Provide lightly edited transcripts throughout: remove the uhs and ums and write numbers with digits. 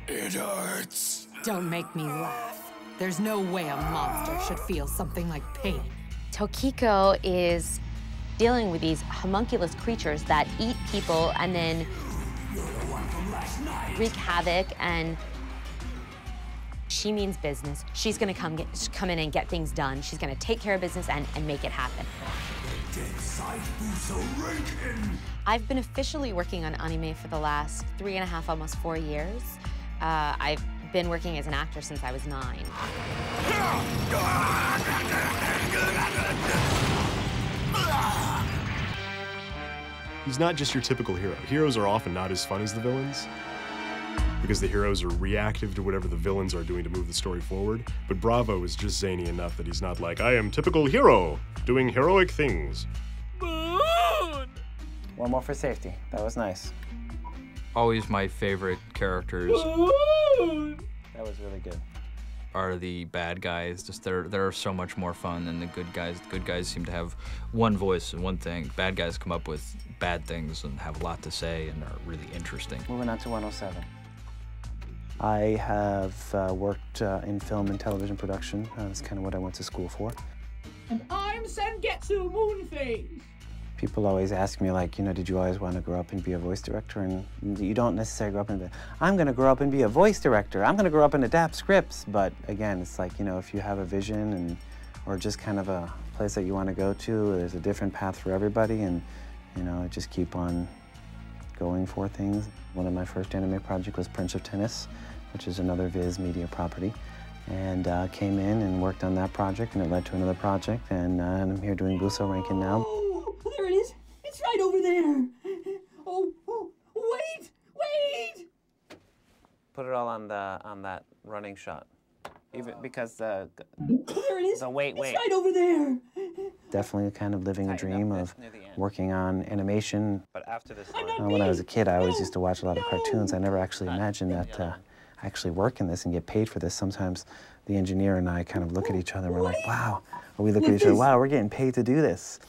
It hurts. Don't make me laugh. There's no way a monster should feel something like pain. Tokiko is dealing with these homunculus creatures that eat people and then wreak havoc, and she means business. She's gonna come in and get things done. She's gonna take care of business and make it happen. Buso Renkin. I've been officially working on anime for the last 3.5, almost 4 years. I've been working as an actor since I was 9. He's not just your typical hero. Heroes are often not as fun as the villains, because the heroes are reactive to whatever the villains are doing to move the story forward. But Bravo is just zany enough that he's not like, I am typical hero, doing heroic things. One more for safety. That was nice. Always my favorite characters That was really good. are the bad guys. Just they're so much more fun than the good guys. The good guys seem to have one voice and one thing. Bad guys come up with bad things and have a lot to say and are really interesting. Moving on to 107. I have worked in film and television production. That's kind of what I went to school for. And I'm Sengetsu Moonface. People always ask me, like, you know, did you always want to grow up and be a voice director? And you don't necessarily grow up and be, I'm going to grow up and be a voice director. I'm going to grow up and adapt scripts. But again, it's like, you know, if you have a vision and or just kind of a place that you want to go to, there's a different path for everybody. And, you know, just keep on going for things. One of my first anime projects was Prince of Tennis, which is another Viz Media property. And came in and worked on that project, and it led to another project. And I'm here doing Buso Renkin now. There it is. It's right over there. Oh, wait. Put it all on that running shot, even because the There it is. the wait. It's right over there. Definitely kind of living a dream of working on animation. But after this, When I was a kid, I always used to watch a lot of cartoons. I never actually imagined that I actually work in this and get paid for this. Sometimes the engineer and I kind of look at each other and we're like, wow. Or we look at each other, wow, we're getting paid to do this.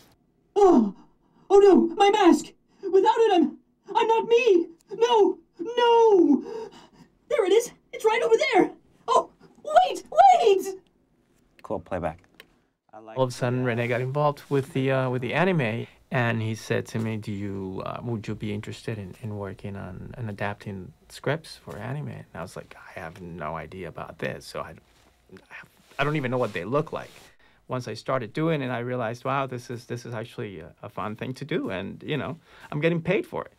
Oh no, my mask. Without it, I'm not me. No. There it is. It's right over there. Oh, wait. Cool, playback. All of a sudden, Rene got involved with the anime, and he said to me, would you be interested in working on and adapting scripts for anime? And I was like, I have no idea about this, so I don't even know what they look like. Once I started doing it, I realized, wow, this is actually a fun thing to do, and you know, I'm getting paid for it.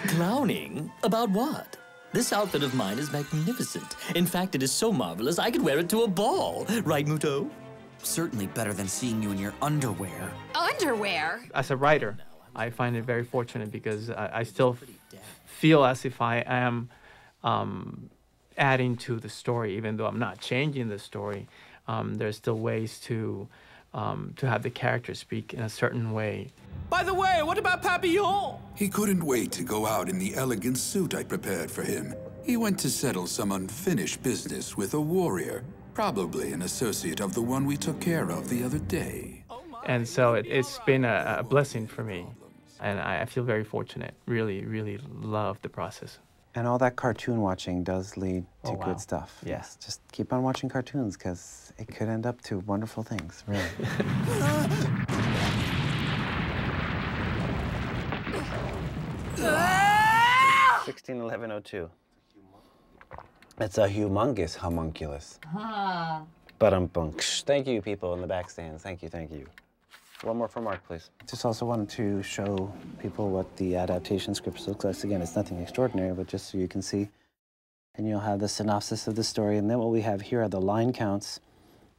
Clowning? About what? This outfit of mine is magnificent. In fact, it is so marvelous I could wear it to a ball. Right, Muto? Certainly better than seeing you in your underwear. Underwear? As a writer, I find it very fortunate because I still feel as if I am adding to the story, even though I'm not changing the story. There's still ways to have the character speak in a certain way. By the way, what about Papillon? He couldn't wait to go out in the elegant suit I prepared for him. He went to settle some unfinished business with a warrior, probably an associate of the one we took care of the other day. And so it's been a blessing for me. And I feel very fortunate. Really, really love the process. And all that cartoon watching does lead to good stuff. Yes, just keep on watching cartoons because it could end up to wonderful things, really. 161102. It's a humongous homunculus. Thank you, people in the back stands. Thank you. One more for Mark, please. Just also wanted to show people what the adaptation script looks like. Again, it's nothing extraordinary, but just so you can see. And you'll have the synopsis of the story. And then what we have here are the line counts,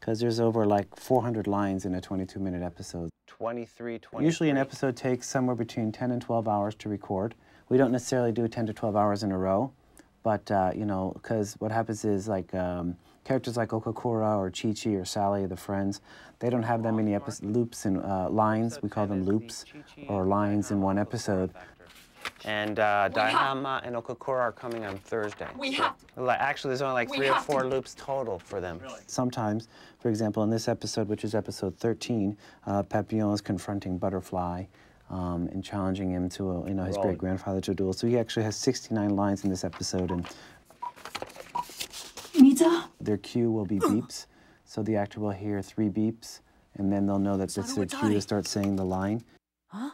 because there's over like 400 lines in a 22-minute episode. 23. Usually an episode takes somewhere between 10 and 12 hours to record. We don't necessarily do 10 to 12 hours in a row, but, you know, because what happens is, like, characters like Okakura or Chi-Chi or Sally, the friends, they don't have that many loops and lines. We call them loops or lines in one episode. And Daihama and Okakura are coming on Thursday. Actually, there's only like 3 or 4 loops total for them. Really? Sometimes, for example, in this episode, which is episode 13, Papillon is confronting Butterfly. and challenging him to, his great-grandfather to a duel. So he actually has 69 lines in this episode, and their cue will be beeps. So the actor will hear 3 beeps, and then they'll know that this is their cue to start saying the line. Huh?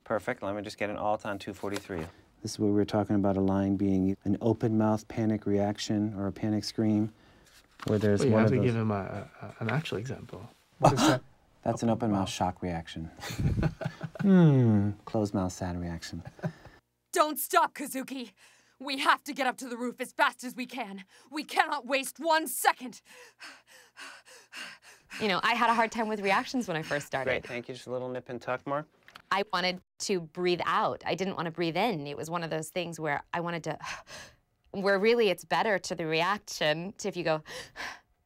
Perfect. Let me just get an alt on 243. This is where we were talking about a line being an open-mouth panic reaction or a panic scream, where there's you one have of to those... give him an actual example. What is that? That's an open-mouth shock reaction. Closed-mouth sad reaction. Don't stop, Kazuki! We have to get up to the roof as fast as we can. We cannot waste 1 second. You know, I had a hard time with reactions when I first started. Great, thank you. Just a little nip and tuck, Mark. I wanted to breathe out. I didn't want to breathe in. It was one of those things where I wanted to, where really it's better to the reaction to if you go,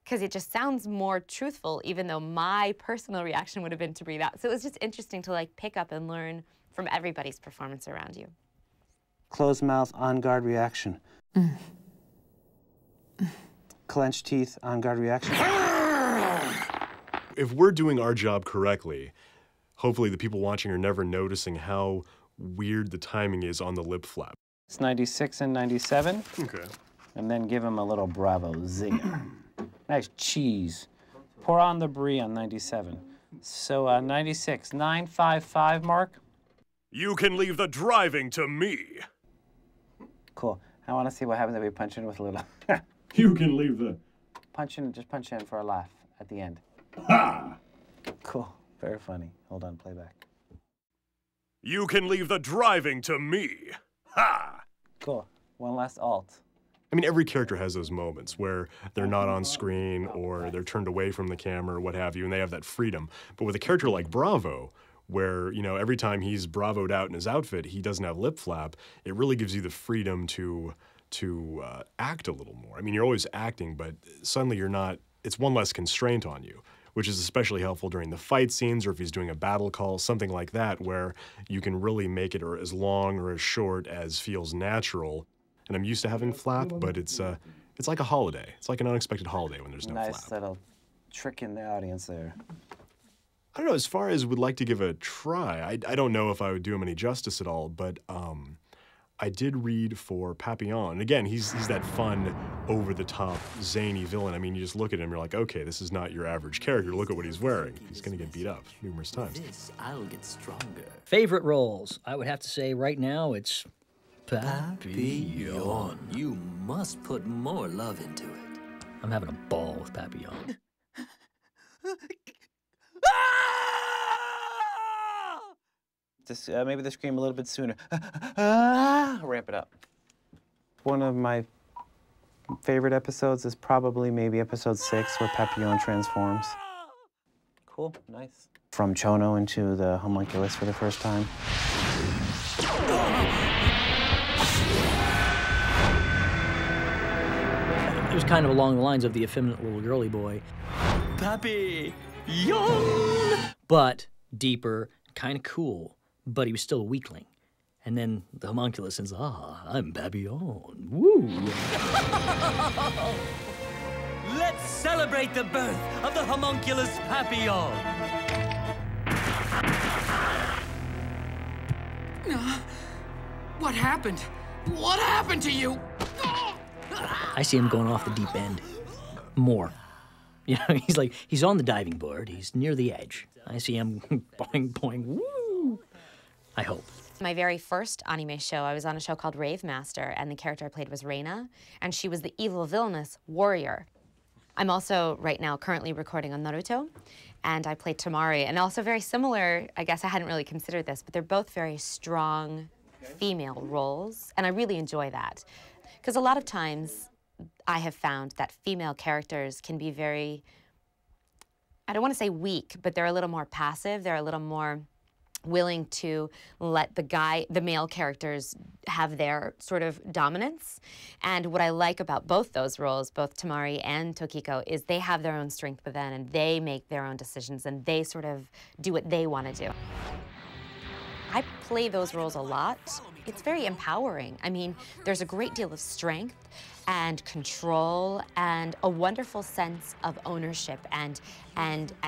because it just sounds more truthful, even though my personal reaction would have been to breathe out. So it was just interesting to like pick up and learn from everybody's performance around you. Closed mouth, on guard reaction. Clenched teeth, on guard reaction. If we're doing our job correctly, hopefully the people watching are never noticing how weird the timing is on the lip flap. It's 96 and 97. Okay. And then give him a little bravo zinger. Nice cheese. Pour on the brie on 97. So 96, 955, Mark. You can leave the driving to me. Cool. I want to see what happens if we punch in with a little. You can leave the... Just punch in for a laugh at the end. Ha! Cool. Very funny. Hold on, playback. You can leave the driving to me. Ha! Cool. One last alt. I mean, every character has those moments where they're not on screen or they're turned away from the camera or what have you, and they have that freedom. But with a character like Bravo, where, every time he's bravoed out in his outfit, he doesn't have lip flap, it really gives you the freedom to act a little more. I mean, you're always acting, but suddenly you're not, it's one less constraint on you, which is especially helpful during the fight scenes or if he's doing a battle call, something like that, where you can really make it as long or as short as feels natural. And I'm used to having flap, but it's like a holiday. It's like an unexpected holiday when there's no flap. Nice little trick in the audience there. I don't know, as far as would like to give a try, I don't know if I would do him any justice at all, but I did read for Papillon. And again, he's that fun, over-the-top, zany villain. I mean, you just look at him, you're like, okay, this is not your average character. Look at what he's wearing. He's gonna get beat up numerous times. This, I'll get stronger. Favorite roles? I would have to say right now it's Papillon. You must put more love into it. I'm having a ball with Papillon. Just maybe the scream a little bit sooner. Ramp it up. One of my favorite episodes is probably maybe episode 6 where Papillon transforms. Cool, nice. From Chono into the homunculus for the first time. It was kind of along the lines of the effeminate little girly boy. Papillon! But deeper, kind of cool. But he was still a weakling. And then the homunculus says, I'm Papillon. Woo! Let's celebrate the birth of the homunculus Papillon. What happened? What happened to you? I see him going off the deep end. More. He's on the diving board. He's near the edge. I see him boing, boing, woo! I hope. My very first anime show, I was on a show called Rave Master, and the character I played was Reina, and she was the evil villainous warrior. I'm also, right now, currently recording on Naruto, and I played Tamari, and also very similar, I guess I hadn't really considered this, but they're both very strong female roles, and I really enjoy that. Because a lot of times, I have found that female characters can be very, I don't want to say weak, but they're a little more passive, they're a little more willing to let the male characters have their sort of dominance. And what I like about both those roles, both Tamari and Tokiko, is they have their own strength within and they make their own decisions and they sort of do what they want to do. I play those roles a lot it's very empowering. I mean, there's a great deal of strength and control and a wonderful sense of ownership and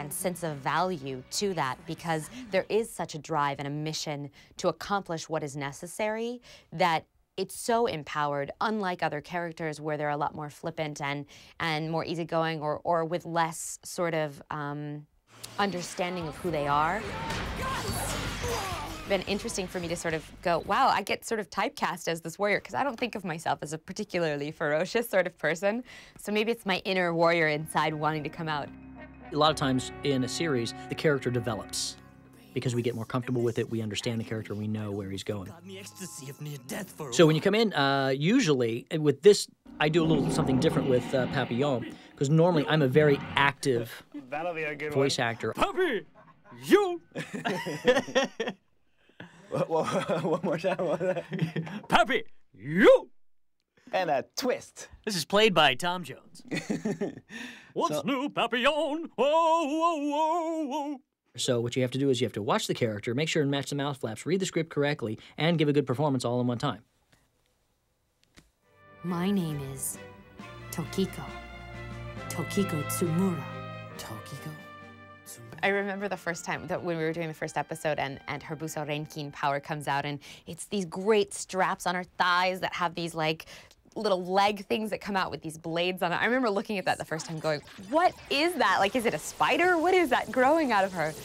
sense of value to that, because there is such a drive and a mission to accomplish what is necessary that it's so empowered, unlike other characters where they're a lot more flippant and more easygoing or with less sort of understanding of who they are. It's been interesting for me to sort of go, wow, I get sort of typecast as this warrior, because I don't think of myself as a particularly ferocious sort of person. So maybe it's my inner warrior inside wanting to come out. A lot of times in a series, the character develops. Because we get more comfortable with it, we understand the character, we know where he's going. So when you come in, usually, with this, I do a little something different with Papillon, because normally I'm a very active voice actor. Papi, you! One more time. Papi, you! And a twist. This is played by Tom Jones. What's new, Papillon? Whoa, whoa, whoa, whoa. So what you have to do is you have to watch the character, make sure and match the mouth flaps, read the script correctly, and give a good performance all in one time. My name is Tokiko. Tokiko Tsumura. Tokiko? I remember the first time that when we were doing the first episode and her Buso Renkin power comes out, and it's these great straps on her thighs that have these like little leg things that come out with these blades on it. I remember looking at that the first time going, what is that? Like, is it a spider? What is that growing out of her?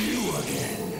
You again.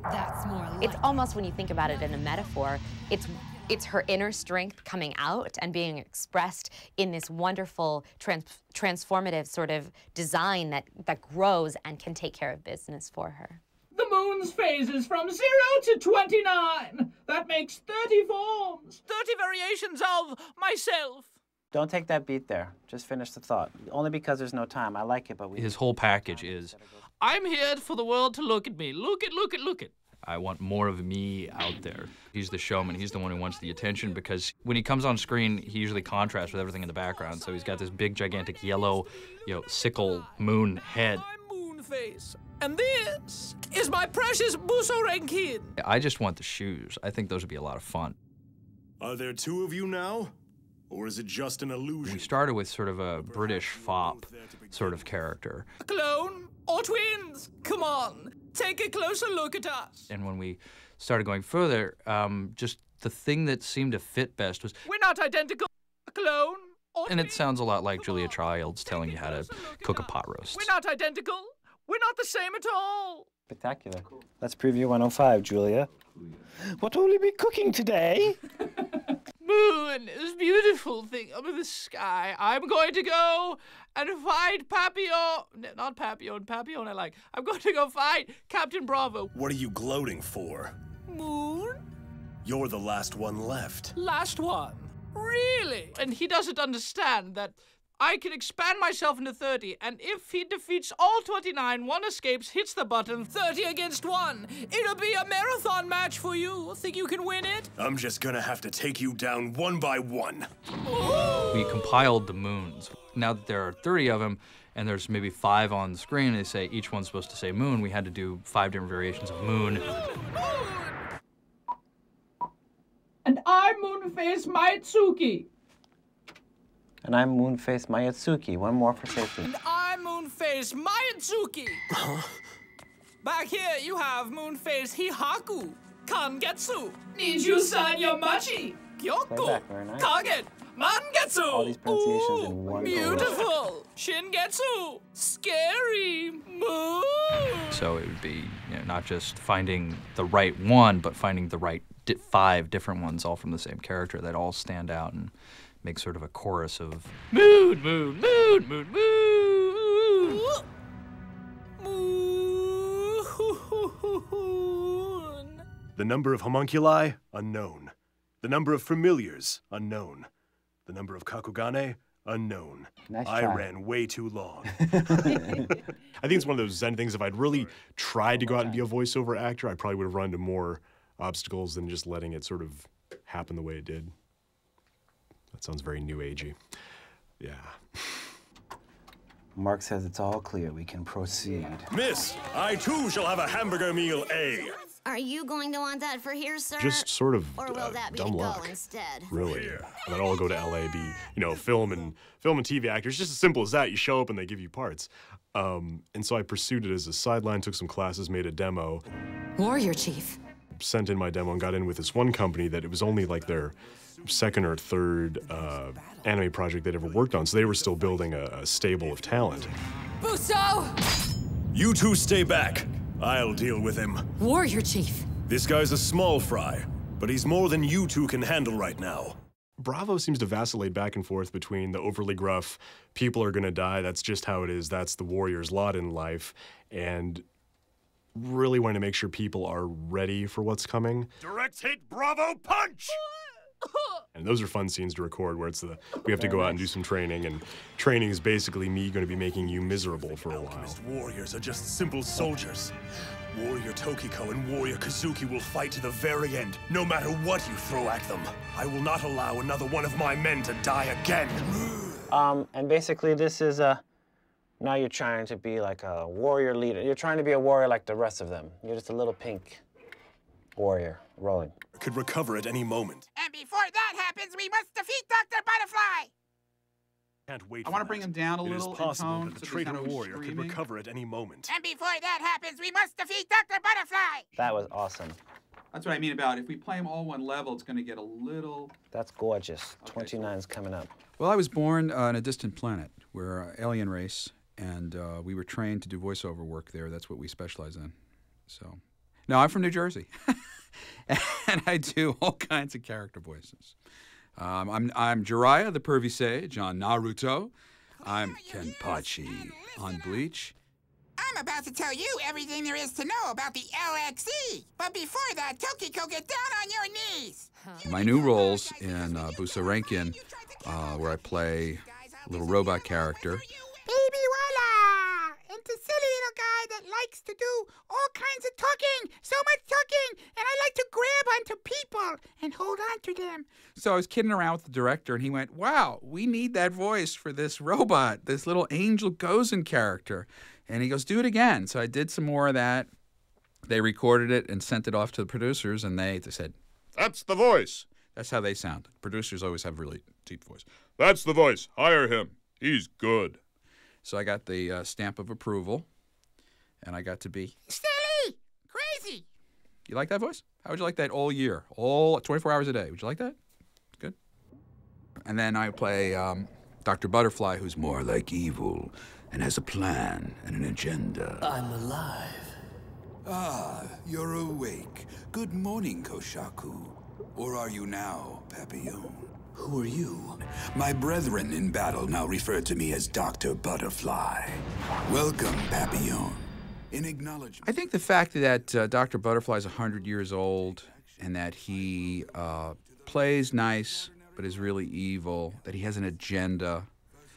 That's more like It's almost, when you think about it in a metaphor, it's her inner strength coming out and being expressed in this wonderful transformative sort of design that grows and can take care of business for her. The moon's phases from 0 to 29. That makes 30 forms. 30 variations of myself. Don't take that beat there. Just finish the thought. Only because there's no time. I like it, but His whole package is, I'm here for the world to look at me. Look it, look it, look it. I want more of me out there. He's the showman. He's the one who wants the attention, because when he comes on screen, he usually contrasts with everything in the background. So he's got this big, gigantic yellow, sickle moon head. I'm Moonface, and this is my precious Buso Renkin. I just want the shoes. I think those would be a lot of fun. Are there two of you now? Or is it just an illusion? We started with sort of a British fop sort of character. A clone or twins? Come on, take a closer look at us. And when we started going further, just the thing that seemed to fit best was, we're not identical. A clone or and it twins? sounds a lot like Julia Childs telling you how to cook a pot roast. We're not identical. We're not the same at all. spectacular. Let's preview 105, Julia. What will you be cooking today? Moon, this beautiful thing up in the sky. I'm going to go and fight Papillon. Not Papillon, Papillon I like. I'm going to go fight Captain Bravo. What are you gloating for? Moon? You're the last one left. Last one? Really? And he doesn't understand that I can expand myself into 30, and if he defeats all 29, one escapes, hits the button, 30 against 1. It'll be a marathon match for you. Think you can win it? I'm just gonna have to take you down one by one. We compiled the moons. Now that there are 30 of them, and there's maybe 5 on the screen, they say each one's supposed to say moon, we had to do 5 different variations of moon. And I'm Moonface Maitsuki. And I'm Moonface Mayatsuki. One more for safety. And I'm Moonface Mayatsuki. Back here, you have Moonface Hihaku, Kangetsu, Niju-san Yamachi, Kyoko, Playback, very nice. Kaget, Mangetsu. All these pronunciations in one Beautiful, Shingetsu, Scary, Moon. So it would be, not just finding the right one, but finding the right 5 different ones, all from the same character, that all stand out and make sort of a chorus of moon, moon, moon, moon, moon. Moon. The number of homunculi, unknown. The number of familiars, unknown. The number of kakugane, unknown. Nice I try. ran way too long. I think it's one of those Zen things. If I'd really tried to go out and be a voiceover actor, I probably would have run into more obstacles than just letting it sort of happen the way it did. That sounds very new agey. Yeah. Mark says it's all clear. We can proceed. Miss, I too shall have a hamburger meal A. Are you going to want that for here, sir? Just sort of Or will that be dumb to go luck, instead? really. And then I'll go to LA, be, film and TV actors. Just as simple as that. You show up and they give you parts. And so I pursued it as a sideline, took some classes, made a demo. Warrior Chief. Sent in my demo and got in with this one company that it was only like their second or third anime project they'd ever worked on. So they were still building a stable of talent. Buso! You two stay back. I'll deal with him. Warrior Chief. This guy's a small fry, but he's more than you two can handle right now. Bravo seems to vacillate back and forth between the overly gruff, people are gonna die, that's just how it is, that's the warrior's lot in life, and really wanting to make sure people are ready for what's coming. Direct hit, Bravo, punch! And those are fun scenes to record where we have to go out and do some training, and training is basically me going to be making you miserable for a while. Alchemist warriors are just simple soldiers. Warrior Tokiko and Warrior Kazuki will fight to the very end, no matter what you throw at them. I will not allow another one of my men to die again. And basically this is now you're trying to be like a warrior leader. You're trying to be a warrior like the rest of them. You're just a little pink warrior rolling. Could recover at any moment. And before that happens, we must defeat Dr. Butterfly! Can't wait. I want to bring him down a little in tone. It is possible that the so traitor kind of warrior could recover at any moment. And before that happens, we must defeat Dr. Butterfly! That was awesome. That's what I mean about if we play them all one level, it's going to get a little... That's gorgeous. 29's coming up. Well, I was born on a distant planet. We're an alien race, and we were trained to do voiceover work there. That's what we specialize in. So, no, I'm from New Jersey. And I do all kinds of character voices. I'm Jiraiya, the pervy sage, on Naruto. I'm Kenpachi on Bleach. I'm about to tell you everything there is to know about the LXE. But before that, Tokiko, get down on your knees. My new roles in Buso Renkin, where I play a little robot character. Baby voila! And the silly little guy that likes to do all kinds of talking, so much talking, and I like to grab onto people and hold on to them. So I was kidding around with the director, and he went, wow, we need that voice for this robot, this little Angel Gozen character. And he goes, do it again. So I did some more of that. They recorded it and sent it off to the producers, and they said, that's the voice. That's how they sound. Producers always have really deep voice. That's the voice. Hire him. He's good. So I got the stamp of approval, and I got to be... Silly! Crazy! You like that voice? How would you like that all year? All 24 hours a day. Would you like that? Good. And then I play Dr. Butterfly, who's more like evil and has a plan and an agenda. I'm alive. Ah, you're awake. Good morning, Koshaku. Or are you now, Papillon? Who are you? My brethren in battle now refer to me as Dr. Butterfly. Welcome, Papillon. In acknowledgement. I think the fact that Dr. Butterfly is 100 years old and that he plays nice but is really evil, that he has an agenda,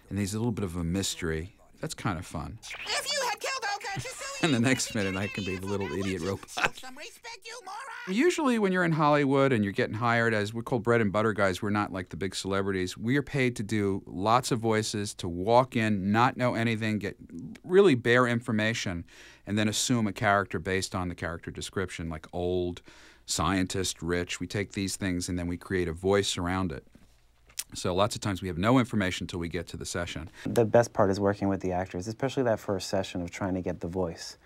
and he's a little bit of a mystery, that's kind of fun. If you had killed Oka, And the next minute, I can be the little idiot robot. Usually when you're in Hollywood and you're getting hired as, we're called bread and butter guys, we're not like the big celebrities. We are paid to do lots of voices, to walk in, not know anything, get really bare information, and then assume a character based on the character description, like old, scientist, rich. We take these things and then we create a voice around it. So lots of times we have no information until we get to the session. The best part is working with the actors, especially that first session of trying to get the voice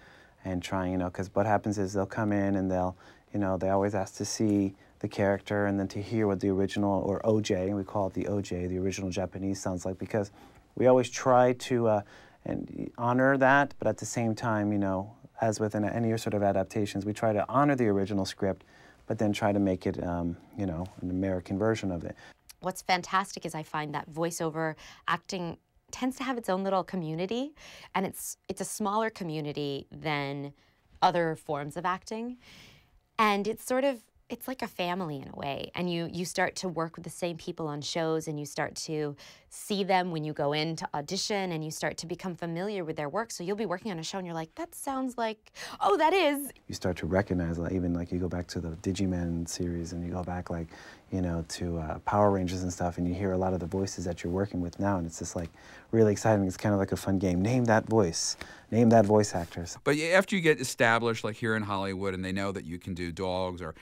and trying, because what happens is they'll come in and they'll, they always ask to see the character and then to hear what the original, or OJ, we call it the OJ, the original Japanese sounds like, because we always try to and honor that, but at the same time, as with any sort of adaptations, we try to honor the original script, but then try to make it, an American version of it. What's fantastic is I find that voiceover acting tends to have its own little community, and it's a smaller community than other forms of acting. And it's sort of it's like a family in a way, and you start to work with the same people on shows, and you start to see them when you go in to audition, and you start to become familiar with their work. So you'll be working on a show and you're like, that sounds like, oh, that is. You start to recognize, like, even like you go back to the Digimon series, and you go back, like, you know, to Power Rangers and stuff, and you hear a lot of the voices that you're working with now, and it's just like really exciting. It's kind of like a fun game. Name that voice. Name that voice actor. But after you get established, like here in Hollywood, and they know that you can do dogs or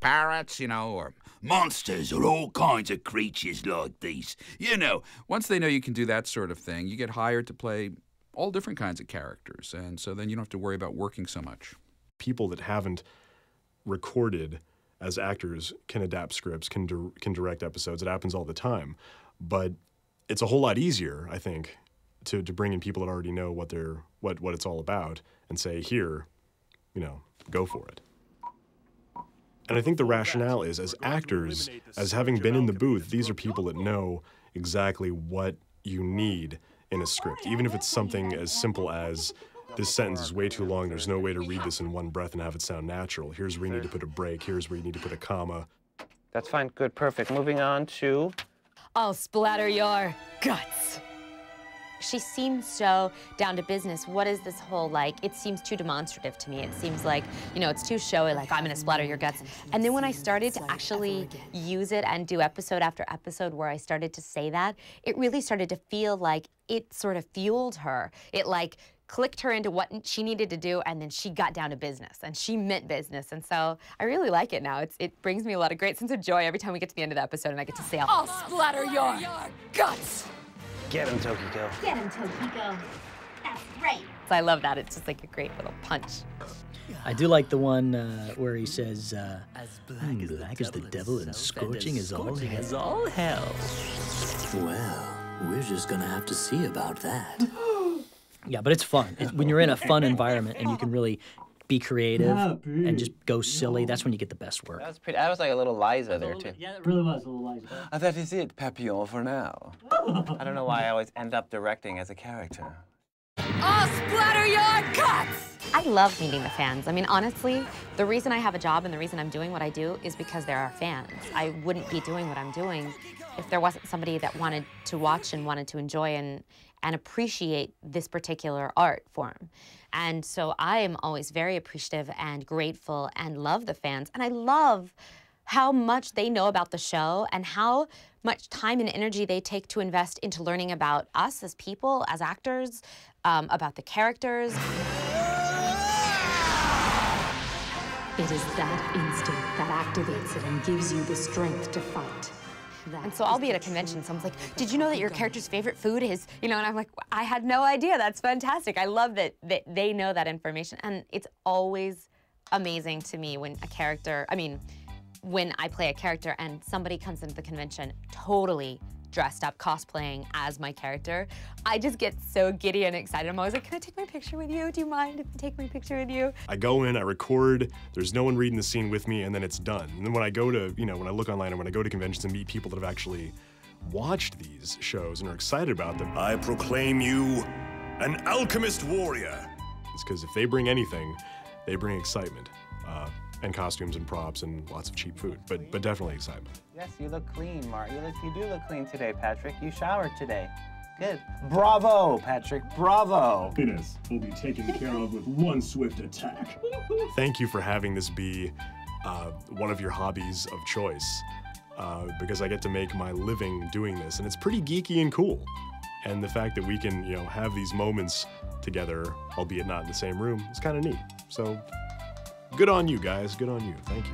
parrots, you know, or monsters or all kinds of creatures like these, you know. Once they know you can do that sort of thing, you get hired to play all different kinds of characters, and so then you don't have to worry about working so much. People that haven't recorded as actors can adapt scripts, can direct episodes. It happens all the time. But it's a whole lot easier, I think, to bring in people that already know what it's all about and say, here, you know, go for it. And I think the rationale is, as actors, as having been in the booth, these are people that know exactly what you need in a script, even if it's something as simple as, this sentence is way too long, there's no way to read this in one breath and have it sound natural. Here's where you need to put a break, here's where you need to put a comma. That's fine, good, perfect. Moving on to... I'll splatter your guts. She seems so down to business. What is this whole, like, it seems too demonstrative to me. It seems like, you know, it's too showy, like, I'm gonna splatter your guts. And then when I started to actually use it and do episode after episode where I started to say that, it really started to feel like it sort of fueled her. It, like, clicked her into what she needed to do, and then she got down to business, and she meant business. And so I really like it now. It brings me a lot of great sense of joy every time we get to the end of the episode and I get to say, I'll splatter your guts. Get him, Tokiko. Get him, Tokiko. That's right. So I love that. It's just like a great little punch. I do like the one where he says, I'm black as the devil and scorching as all hell. Well, we're just gonna have to see about that. Yeah, but it's fun. When you're in a fun environment and you can really be creative and just go silly, that's when you get the best work. That was pretty. That was like a little Liza there, too. Yeah, it really was a little Liza. That is it, Papillon, for now. I don't know why I always end up directing as a character. I'll splatter your guts! I love meeting the fans. I mean, honestly, the reason I have a job and the reason I'm doing what I do is because there are fans. I wouldn't be doing what I'm doing if there wasn't somebody that wanted to watch and wanted to enjoy and appreciate this particular art form. And so I am always very appreciative and grateful and love the fans. And I love how much they know about the show and how much time and energy they take to invest into learning about us as people, as actors, about the characters. It is that instinct that activates it and gives you the strength to fight. And so I'll be at a convention, someone's like, did you know that your character's favorite food is, you know, and I'm like, I had no idea, that's fantastic. I love that they know that information. And it's always amazing to me when when I play a character and somebody comes into the convention totally dressed up, cosplaying as my character. I just get so giddy and excited. I'm always like, can I take my picture with you? Do you mind if I take my picture with you? I go in, I record, there's no one reading the scene with me, and then it's done. And then when I go to, you know, when I look online and when I go to conventions and meet people that have actually watched these shows and are excited about them, I proclaim you an alchemist warrior. It's because if they bring anything, they bring excitement. And costumes and props and lots of cheap food, but definitely excitement. Yes, you look clean, Mark. You do look clean today, Patrick. You showered today. Good. Bravo, Patrick. Bravo. Happiness will be taken care of with one swift attack. Thank you for having this be one of your hobbies of choice, because I get to make my living doing this, and it's pretty geeky and cool. And the fact that we can, you know, have these moments together, albeit not in the same room, is kind of neat. So, good on you guys. Good on you. Thank you.